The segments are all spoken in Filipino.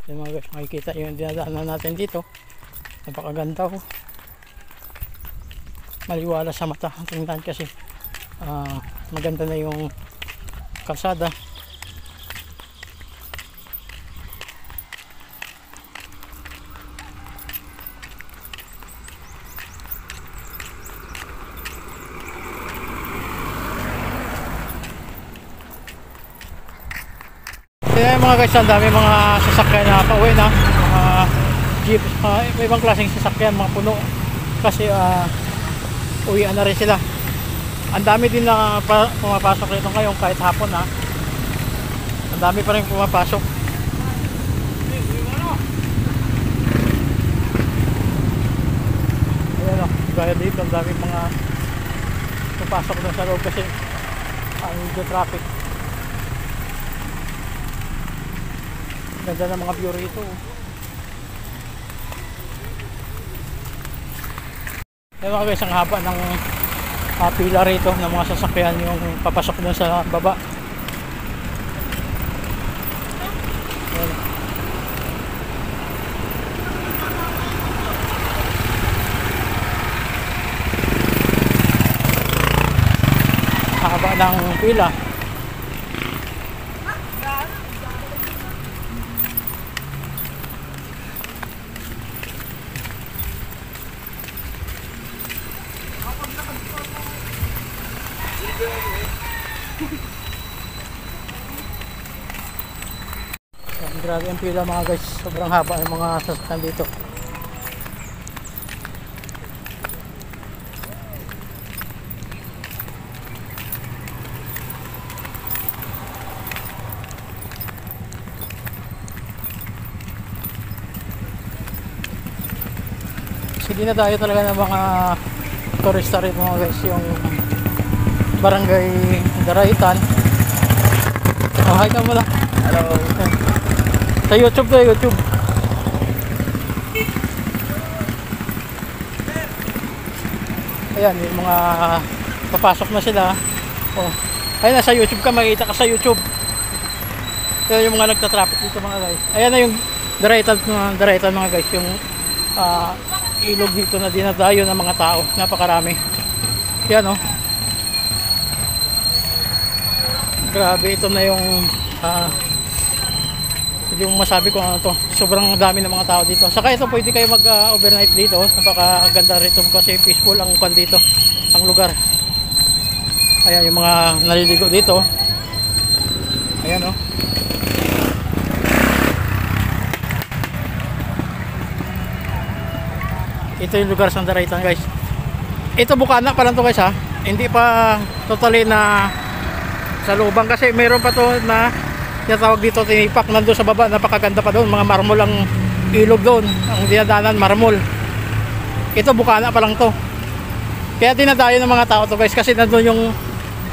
Yung mga guys, makikita yung dinadaanan natin dito. Napakaganda po. Maliwala sa mata. Tingnan kasi maganda na yung kalsada. Kaya mga guys, ang dami mga sasakyan na pauwi na, mga jeep, ibang klaseng sasakyan, mga puno kasi uwian na rin sila. Ang dami din na pumapasok rito ngayon kahit hapon ha. Ang dami pa rin pumapasok. Ayan o, gaya dito ang dami mga pumapasok na sa loob kasi ang traffic. Ganda ng mga view rito. Yan mga guys, ang haba ng pila rito ng mga sasakyan yung papasok dun sa baba. Yan. Haba ng pila. Grabe ang pila mga guys, sobrang haba ng mga sasakyan dito. Sige na tayo talaga ng mga turista rin mga guys, yung barangay Daraitan. Oh, hi ka muna. Hello. Sa YouTube to, YouTube. Ayan, yung mga papasok na sila. Oh, ayun, nasa YouTube ka, makikita ka sa YouTube. Ayan yung mga nagtatraffic dito mga guys. Ayan na yung Daraitan mga guys, yung ilog dito na dinadayo ng mga tao. Napakarami. Yan oh. Grabe, ito na yung yung masabi ko ano to, sobrang dami ng mga tao dito. Saka ito pwede kayo mag overnight dito. Napakaganda rito kasi peaceful ang kwan dito, ang lugar. Ayan yung mga naliligo dito. Ayan oh. Ito yung lugar sa Daraitan guys. Ito bukana pa lang to guys ha. Hindi pa totally na sa lubang kasi meron pa to na tawag dito tinipak, nandun sa baba, napakaganda pa doon, mga marmol ang ilog doon, ang dinadanan marmol. Ito bukana pa lang to, kaya dinadayo ng mga tao to guys kasi nandun yung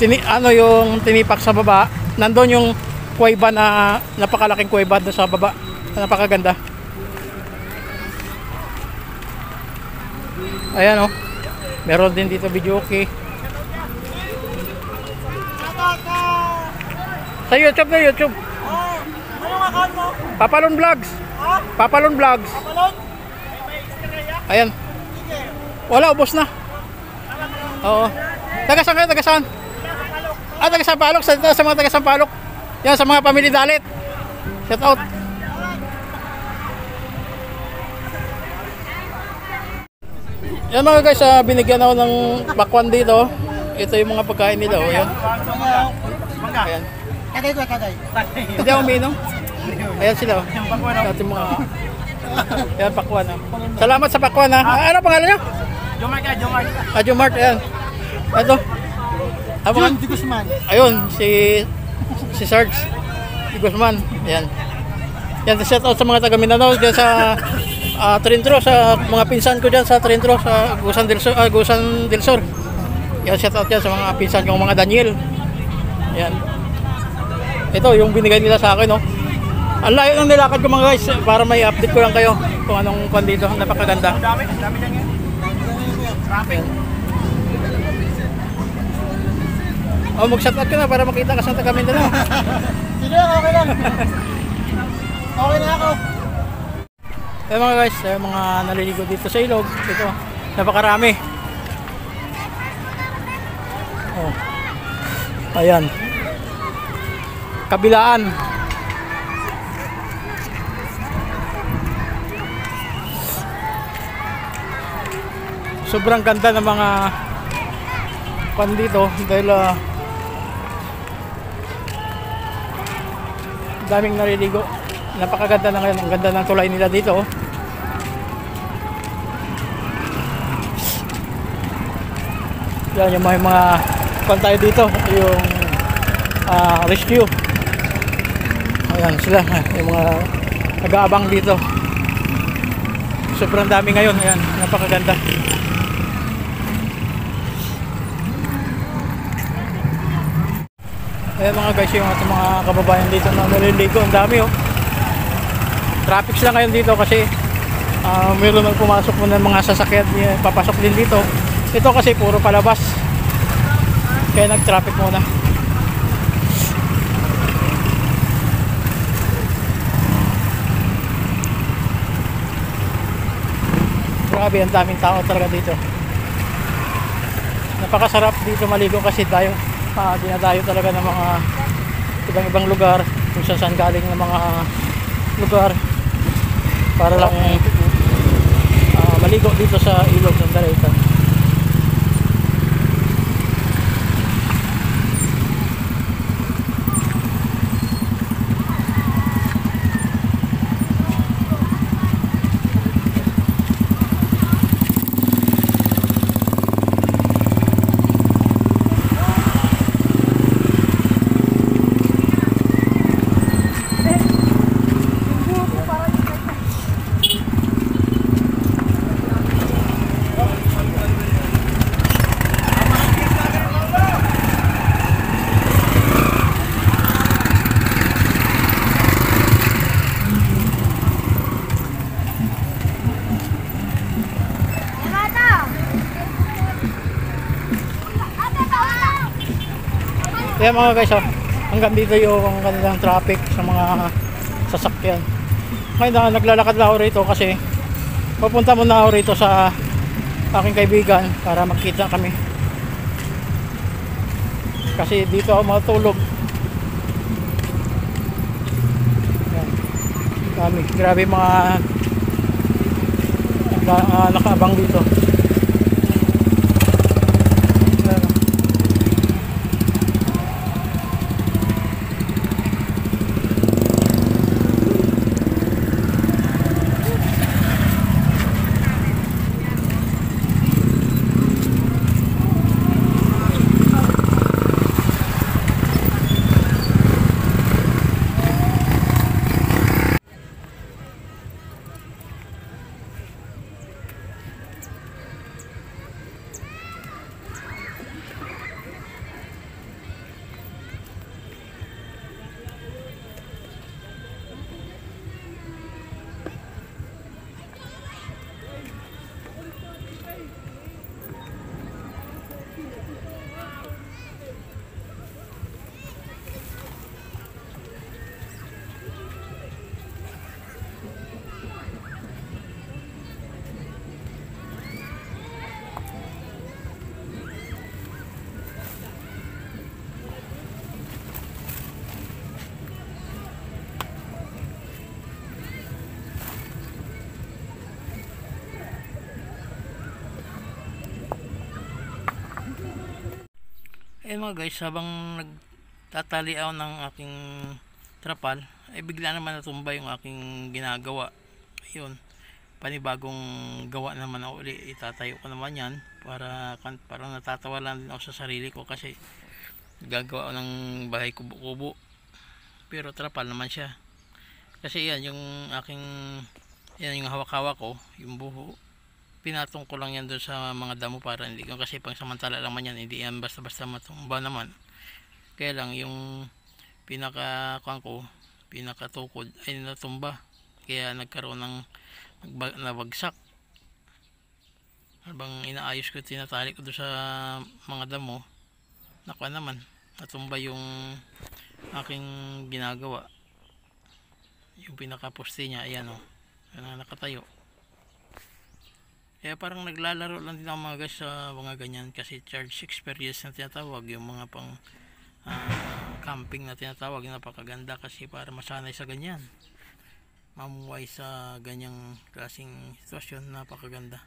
yung tinipak sa baba, nandun yung kuweba na napakalaking kuweba doon sa baba, napakaganda. Ayan oh, meron din dito video okay. Sa YouTube na YouTube. Anong account mo? Papalon Vlogs. Ha? Papalon Vlogs. Papalon? Ayan. Wala, ubos na. Oo. Taga-saan kayo? Taga-saan? Taga-Sampaloc. Sa mga taga-Sampaloc. Yan, sa mga pamilya Dalit. Shout out. Yan mga guys, binigyan ako ng bakwan dito. Ito yung mga pagkain nila. Oh, yan. Ayan. Hindi ako uminom. Ayan sila. Ating mga ayan, pakwan. Salamat sa pakwan ha. Ano pangalan nyo? Jomart. Jomart, ayan. Ito. John de Guzman. Ayun, si Sarge de Guzman. Ayan. Yan, shout out sa mga taga Mindanao dyan sa Trintro, sa mga pinsan ko dyan sa Trintro, sa Gusan del Sur. Yan, shout out dyan sa mga pinsan ko, mga Daniel. Ayan. Ito yung binigay nila sa akin, no. Ang layo ng nilakad ko mga guys para may update ko lang kayo kung anong kwan dito. Napakaganda. Dami lang yan. Traffic. Oh, mag-shout out ka na para makita ka sa taga Mindanao. Sige, okay lang. Okay na ako. Mga guys, mga naliligo dito sa ilog. Ito, napakarami. Oh. Ayan. Kabilaan. Sobrang ganda ng mga pan dito dahil daming naliligo. Napakaganda na ngayon. Ang ganda ng tulay nila dito. Yan yung mga pantay dito. Yung rescue. Ayan sila. Yung mga nag-aabang dito. Sobrang dami ngayon. Ayan. Napakaganda. Ayan mga guys, yung ating mga kababayan dito na naliligo. Ang dami oh. Traffic sila ngayon dito kasi mayroon nang pumasok muna ng mga sasakyan, papasok din dito. Ito kasi puro palabas, kaya nag-traffic muna. Grabe, ang daming tao talaga dito. Napakasarap dito maligo kasi dinadayo talaga ng mga ibang lugar kung saan galing ng mga lugar para lang maligo dito sa ilog ng Dareta. Kaya mga guys, hanggang dito yung kanilang traffic sa mga sasakyan. Ngayon naglalakad lang ako rito kasi papunta muna ako rito sa aking kaibigan para magkita kami. Kasi dito ako matulog. Grabe mga nakaabang dito. Mga guys, habang nagtatali ako ng aking trapal ay bigla naman natumba yung aking ginagawa. Ayun, panibagong gawa naman ako ulit. Itatayo ko naman yan para parang natatawa lang din ako sa sarili ko kasi gagawa ako ng bahay kubo-kubo pero trapal naman siya. Kasi yan yung aking yung hawak-hawak ko, yung buho, pinatong ko lang yan doon sa mga damo para hindi ko, kasi pang samantala lang man yan, hindi yan basta-basta matumba naman. Kaya lang yung pinakatukod ay natumba, kaya nagkaroon ng nabagsak. Habang inaayos ko, tinatali ko doon sa mga damo, nakuha naman, natumba yung aking ginagawa, yung pinakaposte niya. Ayan o, na nakatayo. Kaya parang naglalaro lang din ako mga guys sa mga ganyan, kasi charge experience na tinatawag, yung mga pang camping na tinatawag. Napakaganda kasi para masanay sa ganyan, mamuhay sa ganyang klaseng sitwasyon. Napakaganda,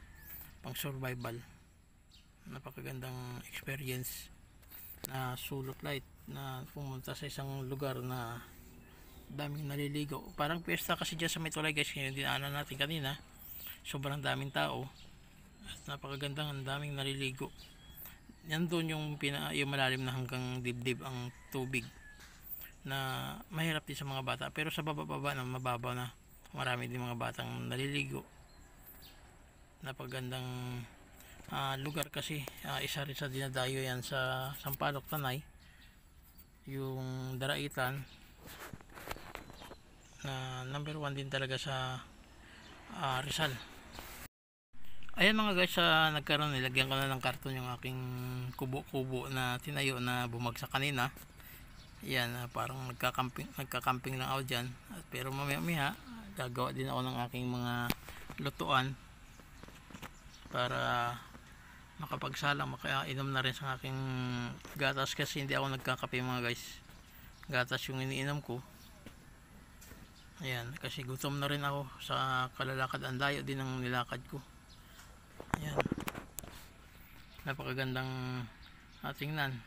pang survival, napakagandang experience na solo flight, na pumunta sa isang lugar na daming naliligo. Parang piyesta kasi dyan sa Mitulay guys, ngayon dinaanan natin kanina. Sobrang daming tao at napakagandang, ang daming naliligo. Yan doon yung malalim na hanggang dibdib ang tubig, na mahirap din sa mga bata, pero sa baba na mababaw na, marami din mga batang naliligo. Napagandang lugar kasi. Isa rin sa dinadayo yan sa Sampaloc, Tanay, yung Daraitan, na number 1 din talaga sa Rizal. Ayan mga guys, nagkaroon, nilagyan ko na ng karton yung aking kubo-kubo na tinayo na bumagsak kanina. Yan, parang nagka-camping lang ako dyan. Pero mamaya gagawa din ako ng aking mga lutuan para makapagsalang, makainom na rin sa aking gatas, kasi hindi ako nagkakape mga guys. Gatas yung iniinom ko. Ayan, kasi gutom na rin ako sa kalalakad. Ang layo din ng nilakad ko. Ayan, napakagandang tingnan.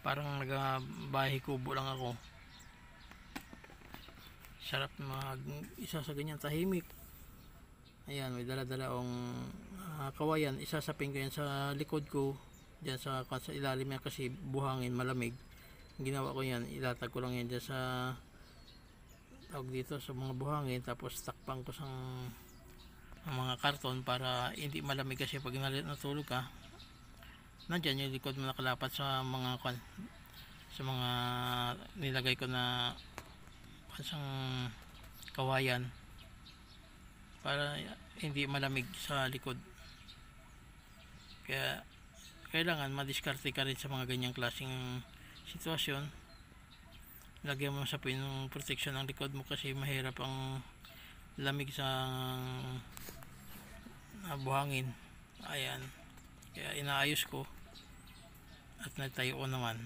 Parang nagbahay kubo lang ako. Sarap isa sa ganyan, tahimik. Ayan, may dala-dala akong kawayan. Isasapin ko yan sa likod ko, dyan sa ilalim yan, kasi buhangin, malamig. Ginawa ko yan, ilatag ko lang yan dyan sa tawag dito, sa mga buhangin. Tapos takpan ko sa mga karton para hindi malamig, kasi pag natulog ka, nandyan yung likod mo nakalapat sa mga nilagay ko na isang kawayan, para hindi malamig sa likod. Kaya kailangan madiskarte ka rin sa mga ganyang klaseng sitwasyon. Lagyan mo sa pinong protection ng likod mo, kasi mahirap ang lamig sa buhangin. Ayan, kaya inaayos ko at nagtayo ko naman.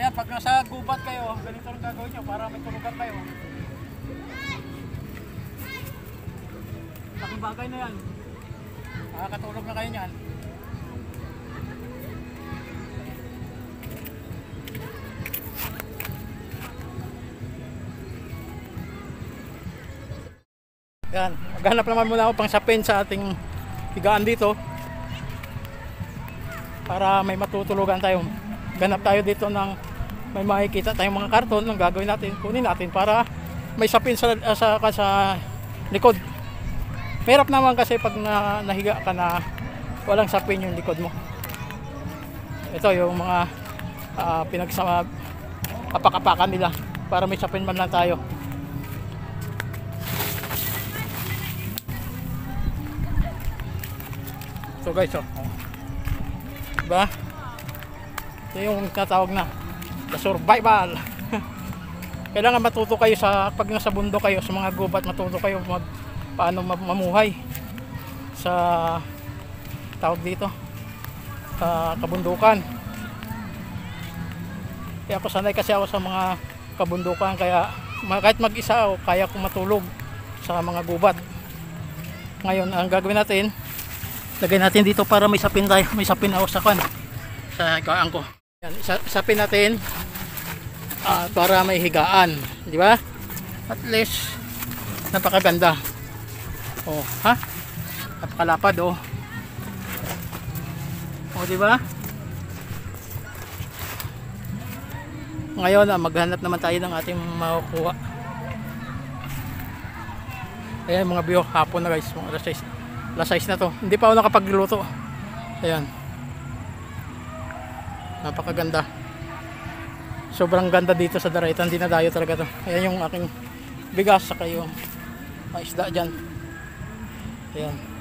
Ayan, pag nasa gubat kayo, ganito rin gagawin nyo para may tulugan kayo. Laking bagay na yan. Makakatulog na kayo nyan. Ayan, maghanap naman muna ako pang sapin sa ating higaan dito, para may matutulugan tayo. Ganap tayo dito ng may makikita tayong mga karton. Ang gagawin natin, kunin natin para may sapin sa likod. Mahirap naman kasi pag nahiga ka na walang sapin yung likod mo. Ito yung mga apak-apakan nila para may sapin man lang tayo. So guys, diba? Ito yung tatawag na survival. Kailangan matuto kayo pag nasa bundok kayo, sa mga gubat, matuto kayo paano mamuhay sa tawag dito, sa kabundukan. Kaya ako sanay kasi ako sa mga kabundukan, kaya kahit mag-isa ako, kaya kong matulog sa mga gubat. Ngayon, ang gagawin natin, lagay natin dito para may sapin tayo. May sapin ako sa higaan ko. Yan, sapin natin para may higaan, di ba? At least napakaganda. Oh, ha? Napakalapad, oh. Oh, di ba? Ngayon, maghanap naman tayo ng ating makukuha. Ayan mga view, hapon na guys, mga alas 6 na to. Hindi pa ako nakapagluto. Ayan. Napakaganda. Sobrang ganda dito sa Daraitan, dinadayo talaga to. Ayan yung aking bigas, saka yung isda dyan. Ayan.